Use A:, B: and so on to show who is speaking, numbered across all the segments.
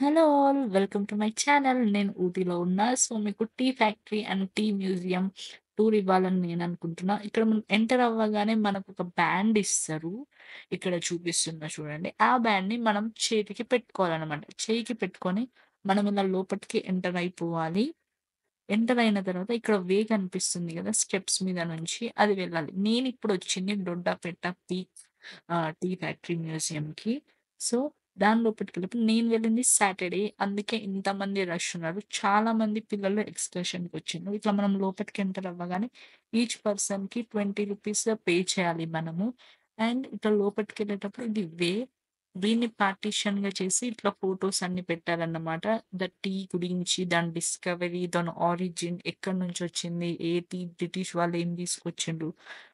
A: Hello all. Welcome to my channel. నేను ఊటీలో ఉన్నా. సో, మీకు tea factory and tea museum tour ఇవ్వాలని నేననుకుంటున్నా. ఇక్కడ మనం ఎంటర్ అవ్వగానే మనకొక బ్యాండ్ ఇస్తారు. ఇక్కడ చూపిస్తున్నా చూడండి. ఆ బ్యాండ్‌ని మనం చేతికి పెట్టుకోవాలనమాట. చెయ్యికి పెట్టుకొని మనం ఇలా లోపటికి ఎంటర్ అయిపోవాలి. ఎంటర్ అయిన తర్వాత ఇక్కడ వే కనిపిస్తుంది గదా! స్టెప్స్ మీద నుంచి అది వెళ్ళాలి. నేనిప్పుడొచ్చింది దొడ్డపేట టీ ఫ్యాక్టరీ మ్యూజియంకి. సో, దాని లోపటికెళ్ళినప్పుడు నేను వెళ్ళింది సాటర్‌డే. అందుకే ఇంతమంది రష్ ఉన్నారు. చాలా మంది పిల్లలు ఎక్స్‌కర్షన్‌కొచ్చిండ్రు. ఇట్లా మనం లోపటికి ఎంటర్ అవ్వగానే ఈచ్ పర్సన్‌కి ₹20 పే చేయాలి మనము. అండ్ ఇట్లా లోపటికెళ్ళేటప్పుడు ఇది వే. దీన్ని పార్టిషన్‌గా చేసి ఇట్లా ఫోటోస్ అన్నీ పెట్టారన్నమాట. ద టీ గురించి, దాని డిస్కవరీ, దాని ఆరిజిన్ ఎక్కడి నుంచొచ్చింది, ఏ టీ బ్రిటిష్ వాళ్ళు ఏం తీసుకొచ్చిండ్రు,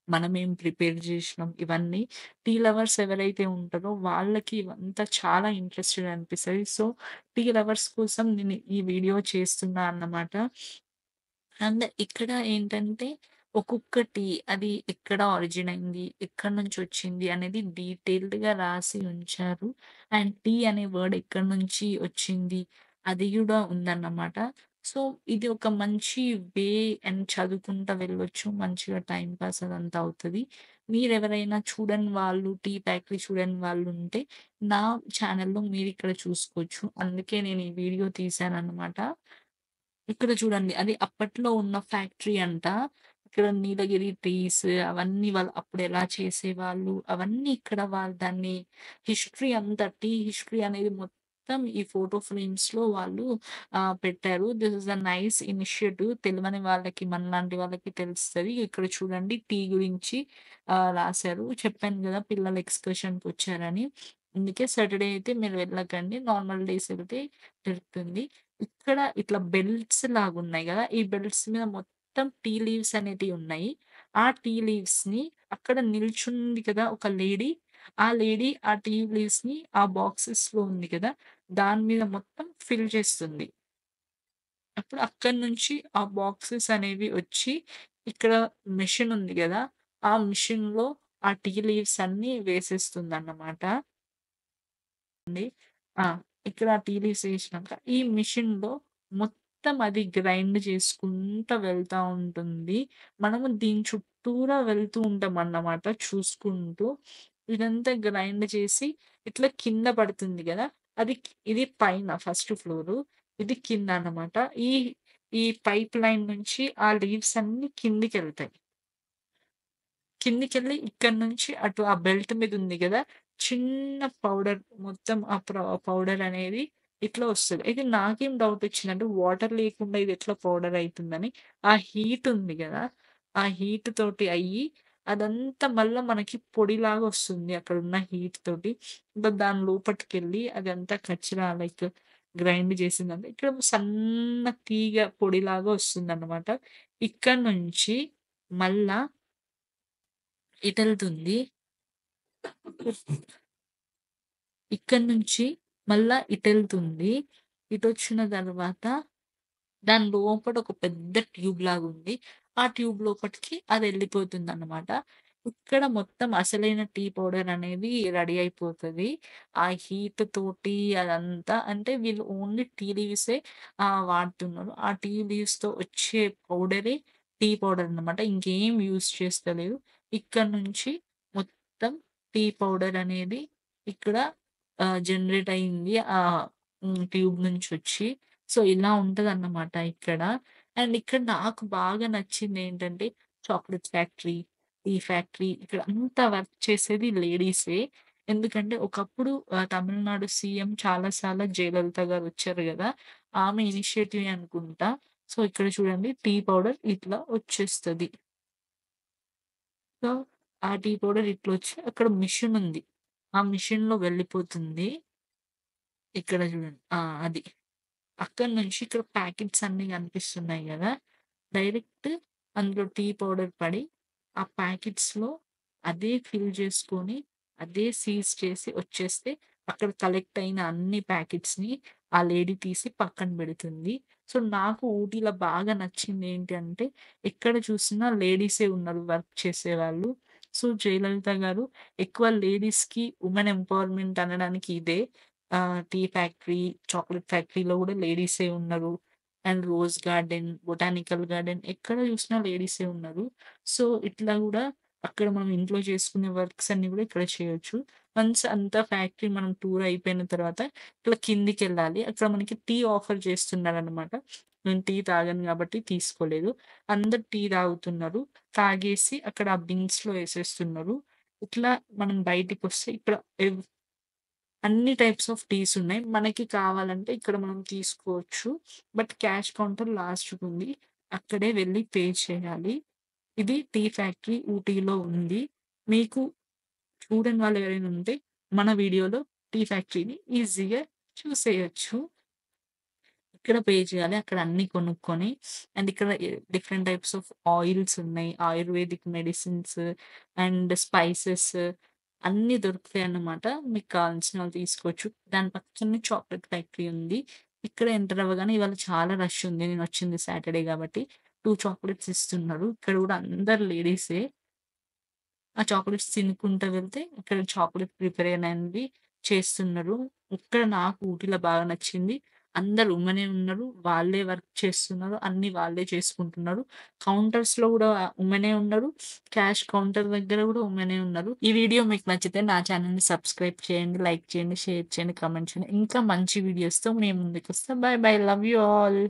A: మనమేం ప్రిపేర్ జేసినాం, ఇవన్నీ టీ లవర్స్ ఎవరైతే ఉంటారో వాళ్ళకి ఇవంతా చాలా ఇంట్రెస్టెడ్ అనిపిస్తది. సో, టీ లవర్స్ కోసం నేను ఈ వీడియో చేస్తున్నా అన్నమాట. అండ్ ఇక్కడ ఏంటంటే, ఒక్కొక్క టీ అది ఎక్కడ ఒరిజిన్ అయింది, ఎక్కడి నుంచొచ్చింది అనేది డీటెయిల్డ్‌గా రాసి ఉంచారు. అండ్ టీ అనే వర్డ్ ఎక్కడి నుంచి వచ్చింది, అది గూడా ఉందన్నమాట. సో, ఇది ఒక మంచి వే అండ్ చదువుకుంటా వెళ్ళొచ్చు. మంచిగా టైమ్ పాస్ అదంతా అవుతది. మీరెవరైనా చూడని వాళ్ళు, టీ ఫ్యాక్టరీ చూడని వాళ్ళుంటే, నా ఛానెల్‌లో మీరిక్కడ చూసుకోవచ్చు. అందుకే నేను ఈ వీడియో తీశానన్నమాట. ఇక్కడ చూడండి. అది అప్పట్లో ఉన్న ఫ్యాక్టరీ అంట. ఇక్కడ నీలగిరి టీస్ అవన్నీ వాళ్ళు అప్పుడెలా చేసేవాళ్ళు, అవన్నీ ఇక్కడ వాళ్ళు దాన్ని హిస్టరీ అంతా టీ హిస్టరీ అనేది మొత్తం ఈ ఫోటో ఫ్రేమ్స్‌లో వాళ్ళు పెట్టారు. This is a nice initiative. తెలవని వాళ్ళకి మనలాంటి వాళ్ళకి తెలుస్తది. ఇక్కడ చూడండి టీ గురించి రాసారు. చెప్పాను గదా! పిల్లలు ఎక్స్‌కర్షన్‌కొచ్చారని. అందుకే సాటర్‌డే అయితే మీరు వెళ్ళకండి. నార్మల్ డేస్ ఎళ్తే దొరుకుతుంది. ఇక్కడ ఇట్లా బెల్ట్స్ లాగున్నాయి గదా! ఈ బెల్ట్స్ మీద మొత్తం టీ లీవ్స్ అనేటియి ఉన్నాయి. ఆ టీ లీవ్స్‌ని అక్కడ నిల్చుంది కదా! ఒక లేడీ. ఆ లేడీ ఆ టీ లీవ్స్‌ని ఆ బాక్సెస్‌లో ఉంది కదా! దాని మీద మొత్తం ఫిల్ చేస్తుంది. అప్పుడు అక్కడి నుంచి ఆ బాక్సెస్ అనేవి వచ్చి ఇక్కడ మెషిన్ ఉంది గదా! ఆ మెషిన్‌లో ఆ టీ లీవ్స్ అన్నీ వేసేస్తుందన్నమాట. ఆ! ఇక్కడ టీ లీవ్స్ ఏసినాక ఈ మిషన్‌లో మొత్తం అది గ్రైండ్ చేసుకుంటా వెళ్తా ఉంటుంది. మనము దీని చుట్టూరా వెళ్తూ ఉంటామన్నమాట చూసుకుంటూ. ఇదంతా గ్రైండ్ చేసి ఇట్లా కింద పడుతుంది గదా! ఇది పైన ఫస్ట్ ఫ్లోరు. ఇది కింద అన్నమాట. ఈ ఈ పైప్ లైన్ నుంచి ఆ లీవ్స్ అన్నీ కిందికెళ్తాయి. కిందికెళ్ళి ఇక్కడి నుంచి అటు ఆ బెల్ట్ మీద ఉంది గదా! చిన్న పౌడర్ మొత్తం ఆ పౌడర్ అనేది ఇట్లా వస్తది. అయితే నాకేం డౌట్ వచ్చిందంటే వాటర్ లేకుండా ఇది ఎట్లా పౌడర్ అయితుందని. ఆ హీట్ ఉంది గదా! ఆ హీట్ తోటి అయ్యి అదంతా మళ్ళా మనకి పొడిలాగా వస్తుంది. అక్కడున్న హీట్ తోటి. ఇంకా దాని లోపటికెళ్ళి అదంతా కచరా లైక్ గ్రైండ్ చేసిందంతా ఇక్కడ సన్న తీగ పొడిలాగా వస్తుందన్నమాట. ఇక్కడి నుంచి మళ్ళా ఎటెళ్తుంది? ఇక్కడి నుంచి మళ్ళా ఇటెళ్తుంది. ఇటొచ్చిన తర్వాత దాని లోపట ఒక పెద్ద ట్యూబ్ లాగుంది. ఆ ట్యూబ్ లోపటికి అదెళ్ళిపోతుందనమాట. ఇక్కడ మొత్తం అసలైన టీ పౌడర్ అనేది రెడీ అయిపోతది. ఆ హీట్ తోటి అదంతా అంటే వీళ్ళు ఓన్లీ టీ లీవ్సే వాడుతున్నారు. ఆ టీ లీవ్స్‌తో వచ్చే పౌడరే టీ పౌడర్ అన్నమాట. ఇంకేం యూజ్ చేస్తలేరు. ఇక్కడ నుంచి మొత్తం టీ పౌడర్ అనేది ఇక్కడ జనరేట్ అయింది. ట్యూబ్ నుంచొచ్చి. సో, ఇలా ఉంటదన్నమాట ఇక్కడ. అండ్ ఇక్కడ నాకు బాగా నచ్చిందేంటంటే చాక్లెట్ ఫ్యాక్టరీ, టీ ఫ్యాక్టరీ ఇక్కడ అంతా వర్క్ చేసేది లేడీసే. ఎందుకంటే ఒకప్పుడు తమిళనాడు సీఎం చాలా సార్లు జయలలిత గారు వచ్చారు గదా! ఆమె ఇనిషియేటివే అనుకుంటా. సో, ఇక్కడ చూడండి టీ పౌడర్ ఇట్లా వచ్చేస్తది. సో, ఆ టీ పౌడర్ ఇట్లొచ్చి అక్కడ మిషనుంది. ఆ మిషన్‌లో వెళ్ళిపోతుంది. ఇక్కడ చూడండి. అది. అక్కడి నుంచి ఇక్కడ ప్యాకెట్స్ అన్నీ కనిపిస్తున్నాయి గదా! డైరెక్ట్ అందులో టీ పౌడర్ పడి, ఆ ప్యాకెట్స్‌లో అదే ఫిల్ చేసుకొని, అదే సీజ్ చేసి వచ్చేస్తే, అక్కడ కలెక్ట్ అయిన అన్ని ప్యాకెట్స్‌ని ఆ లేడీ తీసి పక్కన బెడుతుంది. సో, నాకు ఊటీలో బాగా నచ్చిందేంటి అంటే, ఎక్కడ చూసినా లేడీసే ఉన్నారు వర్క్ చేసేవాళ్ళు. సో, జయలలిత గారు ఎక్కువ లేడీస్‌కి వుమెన్ ఎంపవర్‌మెంట్ అనడానికి ఇదే. టీ ఫ్యాక్టరీ, చాక్లేట్ ఫ్యాక్టరీలో గూడా లేడీసే ఉన్నారు. And rose garden, botanical garden ఎక్కడ జూసినా లేడీసే ఉన్నారు. సో, ఇట్లా గూడా అక్కడ మనం ఇంట్లో చేసుకునే వర్క్స్ అన్నీ గూడా ఇక్కడ చేయొచ్చు. వన్స్ అంతా ఫ్యాక్టరీ మనం టూర్ అయిపోయిన తర్వాత ఇట్లా కిందికెళ్ళాలి. అక్కడ మనకి టీ ఆఫర్ చేస్తున్నారనమాట. నేను టీ తాగను గాబట్టి తీసుకోలేదు. అందరూ టీ తాగుతున్నారు. తాగేసి అక్కడ ఆ బిన్స్‌లో ఏసేస్తున్నారు. ఇట్లా మనం బయటికొస్తే ఇక్కడ ఎవ్ అన్ని టైప్స్ ఆఫ్ టీస్ ఉన్నాయి. మనకి కావాలంటే ఇక్కడ మనం తీసుకోవచ్చు. బట్ క్యాష్ కౌంటర్ లాస్ట్‌కుంది. అక్కడే వెళ్లి పే చేయాలి. ఇది టీ ఫ్యాక్టరీ ఊటీలో ఉంది. మీకు చూడని వాళ్ళు ఎవరైనా ఉంటే మన వీడియోలో టీ ఫ్యాక్టరీని ఈజీగా చూసేయొచ్చు. ఇక్కడ పే చేయాలి. అక్కడ అన్నీ కొనుక్కొని అండ్ ఇక్కడ డిఫరెంట్ టైప్స్ ఆఫ్ ఆయిల్స్ ఉన్నాయి. ఆయుర్వేదిక్ మెడిసిన్స్ అండ్ స్పైసెస్ అన్నీ దొరుకుతాయన్నమాట. మీకు కావాల్సినవి తీసుకోవచ్చు. దాని పక్కనే చాక్లేట్ ఫ్యాక్టరీ ఉంది. ఇక్కడ ఎంటర్ అవ్వగానే ఇవాళ చాలా రష్ ఉంది. నేనొచ్చింది సాటర్‌డే కాబట్టి 2 చాక్లేట్స్ ఇస్తున్నారు. ఇక్కడ కూడా అందరు లేడీసే. ఆ చాక్లేట్స్ తినుకుంటా వెళ్తే ఇక్కడ చాక్లేట్ ప్రిపరేషన్ అనేది చేస్తున్నారు. ఇక్కడ నాకు ఊటీలో బాగా నచ్చింది. అందరూ ఉమెనే ఉన్నారు. వాళ్ళే వర్క్ చేస్తున్నారు. అన్నీ వాళ్ళే చేసుకుంటున్నారు. కౌంటర్స్‌లో గూడా ఉమెనే ఉన్నారు. క్యాష్ కౌంటర్ దగ్గర గూడా ఉమెనే ఉన్నారు. ఈ వీడియో మీకు నచ్చితే నా ఛానెల్‌ని సబ్స్క్రైబ్ చేయండి, లైక్ చేయండి, షేర్ చేయండి, కామెంట్ చేయండి. ఇంకా మంచి వీడియోస్‌తో మీ ముందుకొస్తా. Bye bye. Love you all.